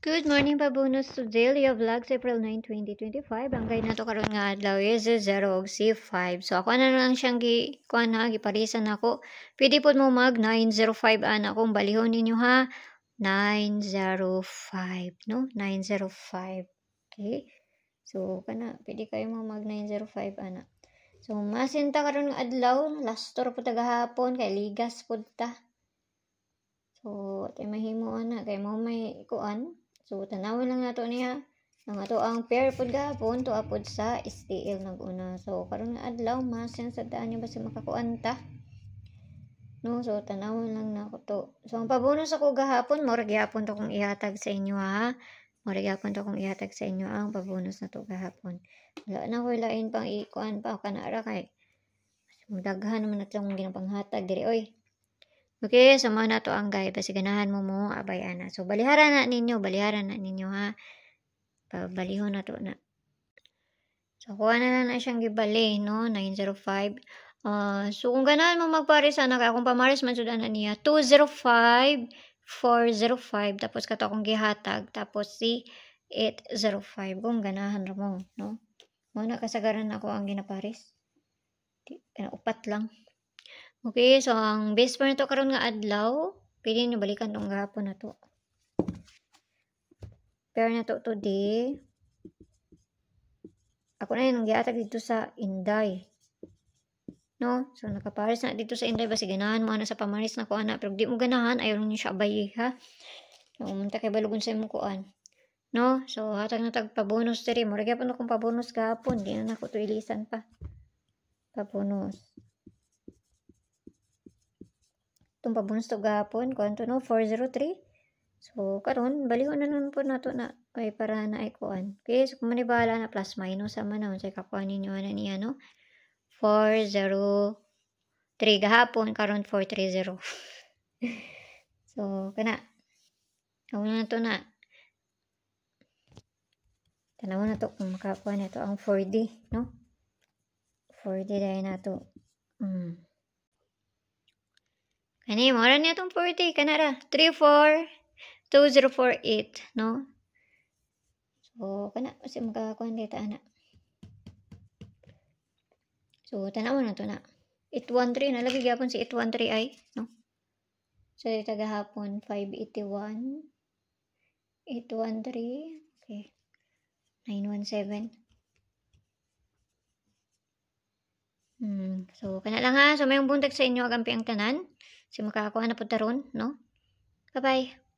Good morning, Babunus, to Daily Vlogs, April 9, 2025. Ang guide na to karon nga adlaw is 0 og C5. So ako na lang siyang giparisan ako. Pwede po mo mag 905 ana kung balihon ninyo ha. 905, no? 905. Okay? So kana pwede kayo mo mag 905 ana. So masinta karon nga adlaw, lastor po tagahapon kay ligas pud ta. So tay mahimo ana kay mo may kuan. So, tanawin lang nato niya. Ang ato ang pair pod gahapon to apod sa STL nag-una. So, karon nga adlaw masen sa daan niya basta makakuanta. No, so tanawin lang nako to. So, ang pabonus ako gahapon, mo gyapon to kung ihatag sa inyo ha. Mo gyapon to kung ihatag sa inyo ang pabonus na to gahapon. Wala na ko lain pang ikuan pa kanara kay daghan naman na itong ginapanghatag diri oy. Okay, sama na to ang guide. Basi ganahan mo mo, abay ana. So, baliharan na ninyo ha. Balihon na to na. So, kuha na lang na siyang gibali, no? 905. So, kung ganahan mo magpares ana, kaya kung pamares man sudan na niya, 205, 405, tapos kato akong gihatag, tapos si 805. Kung ganahan mo, no? Muna kasagaran ako ang ginapares. Upat lang. Okay, so ang base pa nito karon nga adlaw, pwede nyo balikan tong gahapon na to. Pero na to today, ako na yung giatag dito sa Inday. No? So nakapares na dito sa Inday, basi ganahan mo na sa pamaris na kuan na. Pero di mo ganahan, ayaw nyo siya abayi ha. So, umunta kay balugon sa imong kuan. No? So hatag na tagpa-bonus diri. Mura gyapon akong pa-bonus gahapon, di na ako to ilisan pa. Pa-bonus. Itong pabonus to gahapon, kwanto no, 403. So, karon balihon na nun po nato na, ay para na ay kuan. Okay, so kung manibala na plus minus, sama na, say kakuha ninyo na niya, no? 403 gahapon, karon 430. So, kana. Ako na to na. Tanaw na to kung makakuha na to ang 4D, no? 4D dahil na to. Kani, mora niya itong 40. Kanara, 342048, no? So, kana, kasi magkakakuhan dito, anak. So, tanaw na to na. 813, nalagi gapon si 813 ay, no? So, dito gahapon, 581. 813, okay. 917. So, kana lang ha. So, mayong buntag sa inyo, agampi ang tanan. Si makakakuha na po taron, no? Bye-bye.